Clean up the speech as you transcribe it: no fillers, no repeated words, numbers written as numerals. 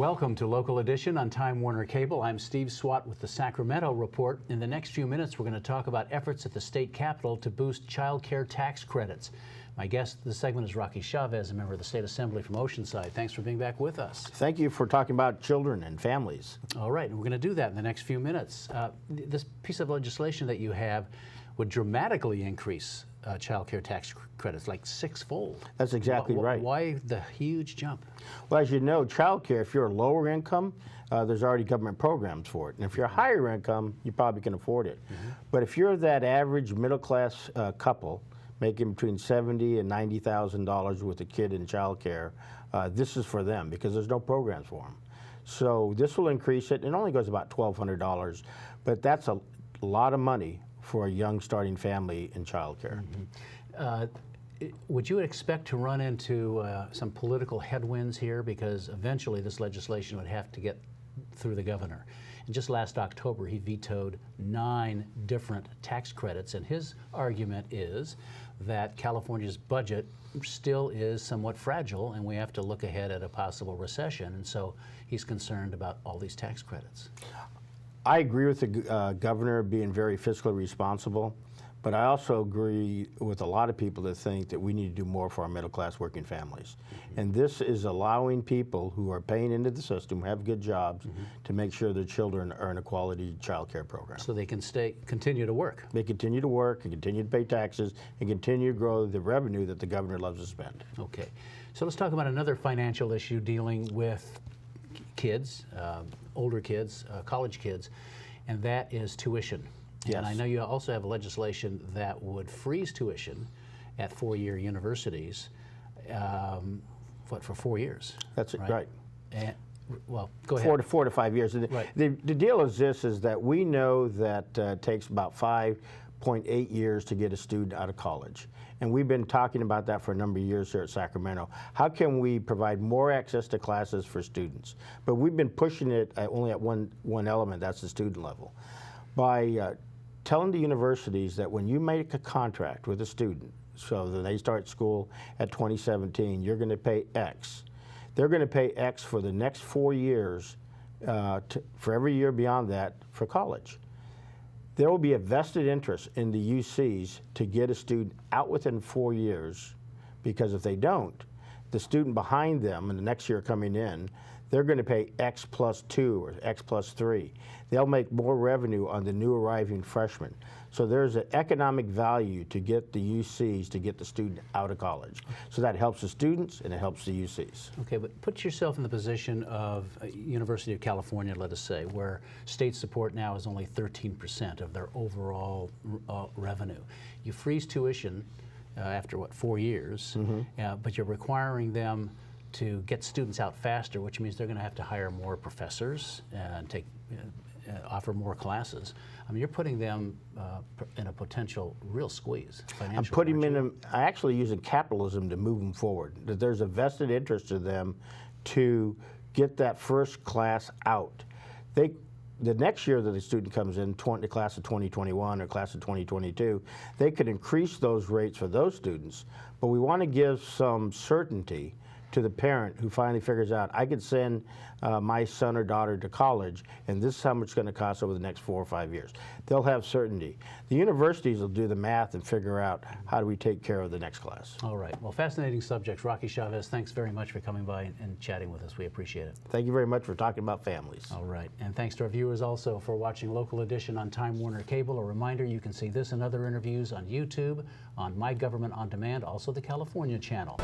Welcome to Local Edition on Time Warner Cable. I'm Steve Swatt with the Sacramento Report. In the next few minutes, we're going to talk about efforts at the state capitol to boost child care tax credits. My guest this segment is Rocky Chavez, a member of the State Assembly from Oceanside. Thanks for being back with us. Thank you for talking about children and families. All right, and we're going to do that in the next few minutes. This piece of legislation that you have would dramatically increase child care tax credits, like six-fold. That's exactly right. Why the huge jump? Well, as you know, child care, if you're a lower income, there's already government programs for it. And if you're a higher income, you probably can afford it. But if you're that average middle-class couple making between $70,000 and $90,000 with a kid in child care, this is for them because there's no programs for them. So this will increase it. It only goes about $1,200, but that's a lot of money for a young starting family in child care. Would you expect to run into some political headwinds here, because eventually this legislation would have to get through the governor? And just last October, he vetoed 9 different tax credits, and his argument is that California's budget still is somewhat fragile, and we have to look ahead at a possible recession, and so he's concerned about all these tax credits. I agree with the governor being very fiscally responsible, but I also agree with a lot of people that think that we need to do more for our middle-class working families. And this is allowing people who are paying into the system, who have good jobs, to make sure their children are in a quality child care program. So they can continue to work. They continue to work and continue to pay taxes and continue to grow the revenue that the governor loves to spend. Okay. So let's talk about another financial issue dealing with kids, older kids, college kids, and that is tuition. Yes. And I know you also have legislation that would freeze tuition at four-year universities, for 4 years? That's right. And, well, go ahead. 4 to 5 years. Right. The deal is this, is that we know that it takes about 5.8 years to get a student out of college. And we've been talking about that for a number of years here at Sacramento. How can we provide more access to classes for students? But we've been pushing it only at one element, that's the student level. By telling the universities that when you make a contract with a student, so that they start school at 2017, you're going to pay X. They're going to pay X for the next 4 years, for every year beyond that for college. There will be a vested interest in the UCs to get a student out within 4 years, because if they don't, the student behind them and the next year coming in, they're going to pay X plus 2 or X plus 3. They'll make more revenue on the new arriving freshmen. So there's an economic value to get the UCs to get the student out of college. So that helps the students and it helps the UCs. Okay, but put yourself in the position of University of California, let us say, where state support now is only 13% of their overall revenue. You freeze tuition after, what, 4 years, but you're requiring them to get students out faster, which means they're going to have to hire more professors and offer more classes. I mean, you're putting them in a potential real squeeze. I'm putting them in. I actually using capitalism to move them forward. That there's a vested interest to them to get that first class out. The next year that the student comes in, the class of 2021 or class of 2022, they could increase those rates for those students, but we want to give some certainty to the parent who finally figures out, I could send my son or daughter to college, and this is how much it's going to cost over the next 4 or 5 years. They'll have certainty. The universities will do the math and figure out how do we take care of the next class. All right. Well, fascinating subjects. Rocky Chavez, thanks very much for coming by and chatting with us. We appreciate it. Thank you very much for talking about families. All right. And thanks to our viewers also for watching Local Edition on Time Warner Cable. A reminder, you can see this and other interviews on YouTube, on My Government On Demand, also the California channel.